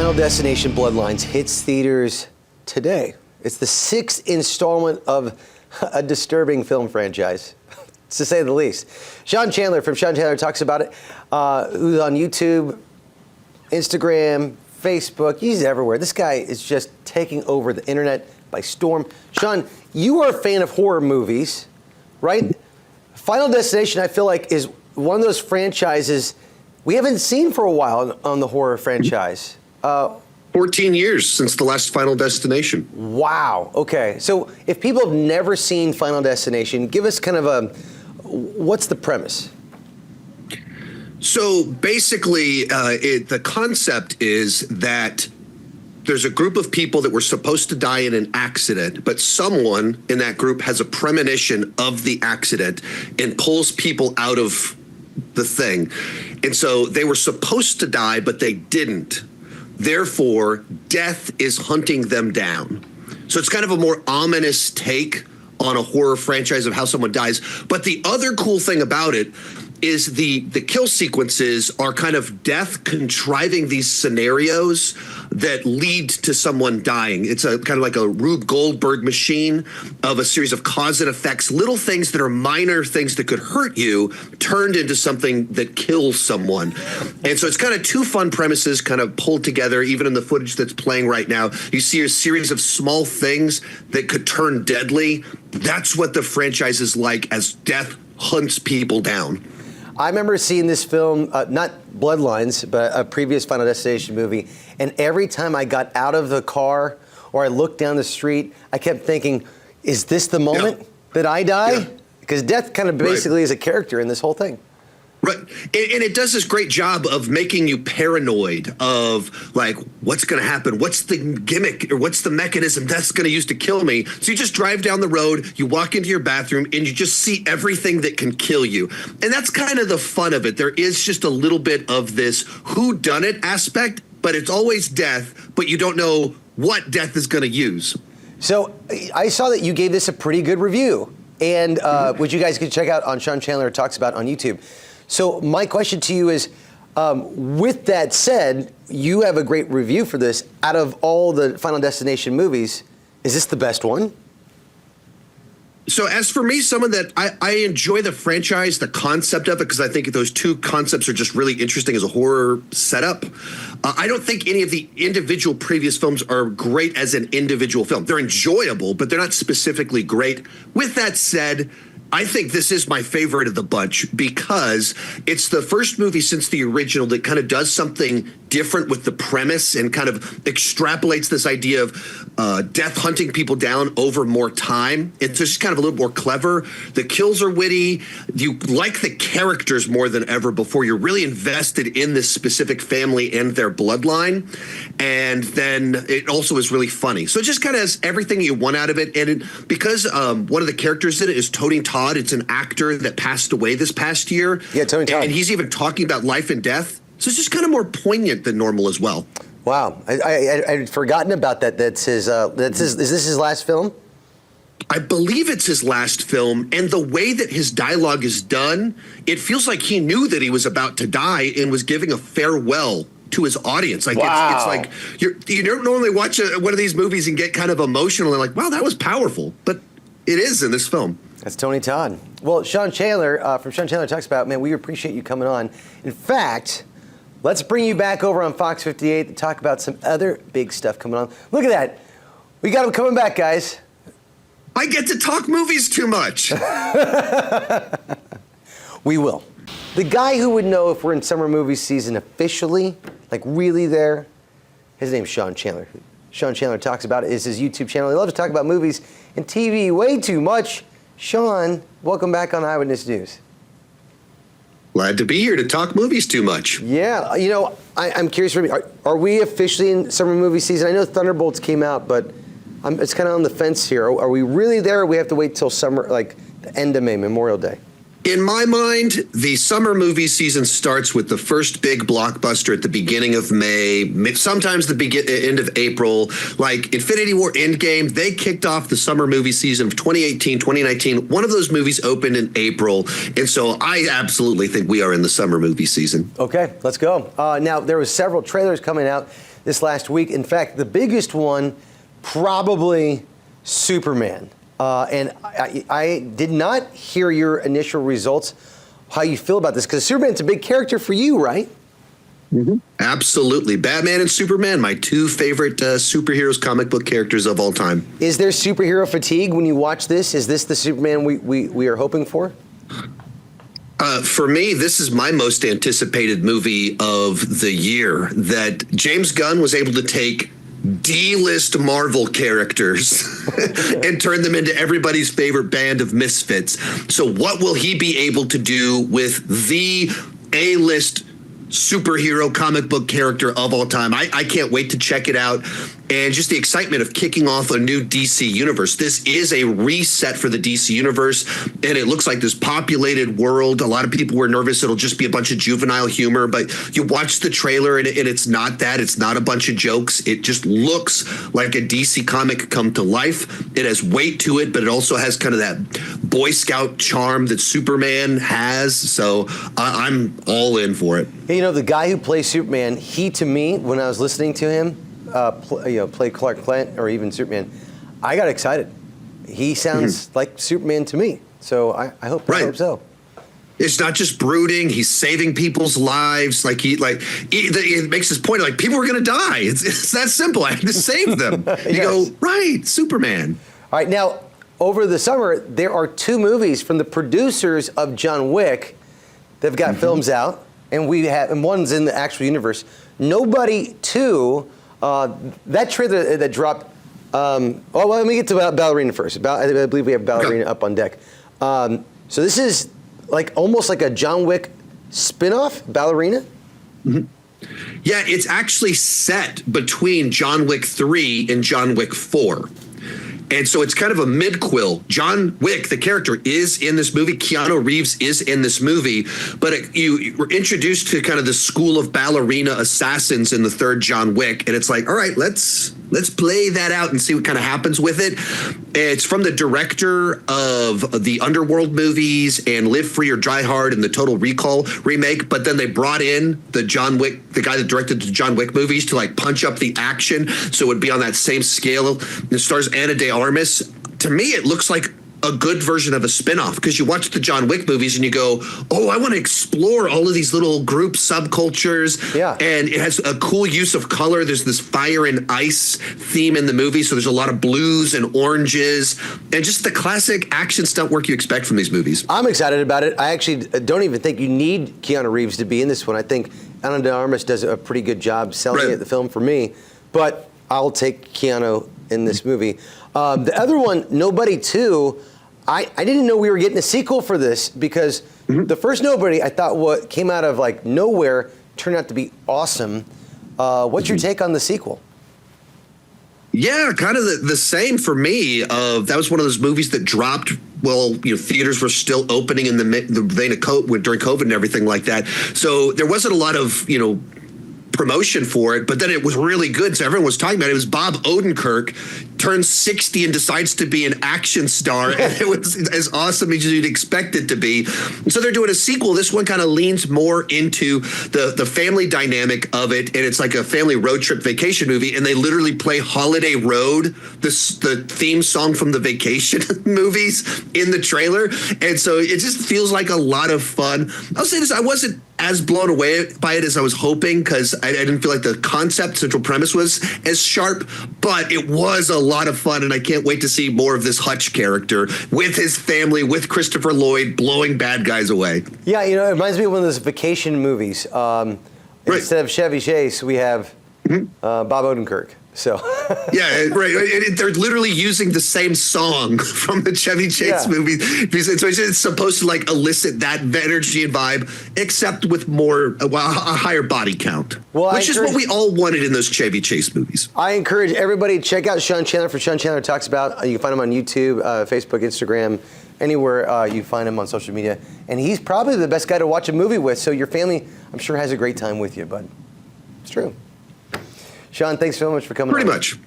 Final Destination Bloodlines hits theaters today. It's the 6th installment of a disturbing film franchise, to say the least. Sean Chandler from Sean Chandler Talks About It, who's on YouTube, Instagram, Facebook, he's everywhere. This guy is just taking over the internet by storm. Sean, you are a fan of horror movies, right? Final Destination, I feel like, is one of those franchises we haven't seen for a while on the horror franchise. 14 years since the last Final Destination. Wow. Okay. So if people have never seen Final Destination, give us kind of what's the premise? So basically, the concept is that there's a group of people that were supposed to die in an accident, but someone in that group has a premonition of the accident and pulls people out of the thing. And so they were supposed to die, but they didn't. Therefore, death is hunting them down. So it's kind of a more ominous take on a horror franchise of how someone dies. But the other cool thing about it is the kill sequences are kind of death contriving these scenarios that lead to someone dying. It's a kind of like a Rube Goldberg machine of a series of cause and effects, little things that are minor things that could hurt you turned into something that kills someone. And so it's kind of two fun premises kind of pulled together. Even in the footage that's playing right now, you see a series of small things that could turn deadly. That's what the franchise is like as death hunts people down. I remember seeing this film, not Bloodlines, but a previous Final Destination movie, and every time I got out of the car or I looked down the street, I kept thinking, is this the moment that I die? Because death kind of basically is a character in this whole thing. Right. And it does this great job of making you paranoid of, like, what's going to happen? What's the gimmick or what's the mechanism that's going to use to kill me? So you just drive down the road, you walk into your bathroom, and you just see everything that can kill you. And that's kind of the fun of it. There is just a little bit of this whodunit aspect, but it's always death, but you don't know what death is going to use. So I saw that you gave this a pretty good review, and which you guys can check out on Sean Chandler Talks About on YouTube. So my question to you is, with that said, you have a great review for this. Out of all the Final Destination movies, is this the best one? So as for me, someone that I enjoy the franchise, the concept of it, because I think those two concepts are just really interesting as a horror setup. I don't think any of the individual previous films are great as an individual film. They're enjoyable, but they're not specifically great. With that said, I think this is my favorite of the bunch because it's the first movie since the original that kind of does something different with the premise and kind of extrapolates this idea of death hunting people down over more time. It's just kind of a little more clever. The kills are witty. You like the characters more than ever before. You're really invested in this specific family and their bloodline. And then it also is really funny. So it just kind of has everything you want out of it. And because one of the characters in it is Tony Todd. It's an actor that passed away this past year. Yeah, Tony Todd. And he's even talking about life and death. So it's just kind of more poignant than normal as well. Wow, I'd forgotten about that. Is this his last film? I believe it's his last film, and the way that his dialogue is done, it feels like he knew that he was about to die and was giving a farewell to his audience. Like it's like you don't normally watch one of these movies and get kind of emotional and like, wow, that was powerful, but it is in this film. That's Tony Todd. Well, Sean Chandler from Sean Chandler Talks About, man, we appreciate you coming on. In fact, let's bring you back over on Fox 58 to talk about some other big stuff coming on. Look at that. We got him coming back, guys. I get to talk movies too much. We will. The guy who would know if we're in summer movie season officially, like really there, his name's Sean Chandler. Sean Chandler Talks About It is his YouTube channel. He loves to talk about movies and TV way too much. Sean, welcome back on Eyewitness News. Glad to be here to talk movies too much. Yeah, you know, I'm curious, are we officially in summer movie season? I know Thunderbolts came out, but it's kind of on the fence here. Are we really there, or we have to wait till summer, like the end of May, Memorial Day? In my mind, the summer movie season starts with the first big blockbuster at the beginning of May, sometimes the end of April. Like Infinity War Endgame, they kicked off the summer movie season of 2018, 2019. One of those movies opened in April. And so I absolutely think we are in the summer movie season. Okay, let's go. Now, there was several trailers coming out this last week. In fact, the biggest one, probably Superman. And I did not hear your initial results, how you feel about this, because Superman's a big character for you, right? Mm-hmm. Absolutely. Batman and Superman, my two favorite superheroes, comic book characters of all time. Is there superhero fatigue when you watch this? Is this the Superman we are hoping for? For me, this is my most anticipated movie of the year, that James Gunn was able to take D-list Marvel characters and turn them into everybody's favorite band of misfits. So what will he be able to do with the A-list superhero comic book character of all time? I can't wait to check it out. And just the excitement of kicking off a new DC universe. This is a reset for the DC universe, and it looks like this populated world. A lot of people were nervous it'll just be a bunch of juvenile humor, but you watch the trailer and it's not that. It's not a bunch of jokes. It just looks like a DC comic come to life. It has weight to it, but it also has kind of that Boy Scout charm that Superman has. So I'm all in for it. You know, the guy who plays Superman, he, to me, when I was listening to him, play Clark Kent or even Superman, I got excited. He sounds like Superman to me, so I hope so. It's not just brooding; he's saving people's lives. It makes this point like people are going to die. It's that simple. I have to save them. You go right, Superman. All right, now over the summer there are two movies from the producers of John Wick. They've got films out, and one's in the actual universe. Nobody 2. That trailer that dropped. Let me get to Ballerina first. I believe we have Ballerina up on deck. So this is almost like a John Wick spin-off, Ballerina. Mm-hmm. Yeah, it's actually set between John Wick 3 and John Wick 4. And so it's kind of a midquill. John Wick, the character, is in this movie. Keanu Reeves is in this movie. But you were introduced to kind of the school of ballerina assassins in the third John Wick. And it's like, all right, let's play that out and see what kind of happens with it. It's from the director of the Underworld movies and Live Free or Die Hard and the Total Recall remake. But then they brought in the guy that directed the John Wick movies to punch up the action. So it would be on that same scale. It stars Ana de Armas. To me, it looks like a good version of a spinoff, because you watch the John Wick movies and you go, oh, I want to explore all of these little group subcultures. Yeah. And it has a cool use of color. There's this fire and ice theme in the movie. So there's a lot of blues and oranges and just the classic action stunt work you expect from these movies. I'm excited about it. I actually don't even think you need Keanu Reeves to be in this one. I think Ana de Armas does a pretty good job selling the film for me, but I'll take Keanu in this movie. The other one, Nobody 2, I didn't know we were getting a sequel for this, because the first Nobody, I thought what came out of nowhere turned out to be awesome. What's your take on the sequel? Yeah, kind of the same for me. That was one of those movies that dropped. Well, theaters were still opening in the vein of COVID, during COVID and everything like that. So there wasn't a lot of, promotion for it, but then it was really good. So everyone was talking about it. It was Bob Odenkirk turns 60 and decides to be an action star. And it was as awesome as you'd expect it to be. And so they're doing a sequel. This one kind of leans more into the family dynamic of it. And it's like a family road trip vacation movie. And they literally play Holiday Road, the theme song from the vacation movies, in the trailer. And so it just feels like a lot of fun. I'll say this, I wasn't as blown away by it as I was hoping, because I didn't feel like the central premise was as sharp, but it was a lot of fun, and I can't wait to see more of this Hutch character with his family, with Christopher Lloyd blowing bad guys away. Yeah, it reminds me of one of those vacation movies. Instead of Chevy Chase, we have Bob Odenkirk. So yeah, right. They're literally using the same song from the Chevy Chase movie. So it's supposed to elicit that energy and vibe, except with a higher body count, which is what we all wanted in those Chevy Chase movies. I encourage everybody to check out Sean Chandler for Sean Chandler Talks About. You can find him on YouTube, Facebook, Instagram, anywhere you find him on social media. And he's probably the best guy to watch a movie with, so your family, I'm sure, has a great time with you, bud. It's true. Sean, thanks so much for coming on. Pretty much.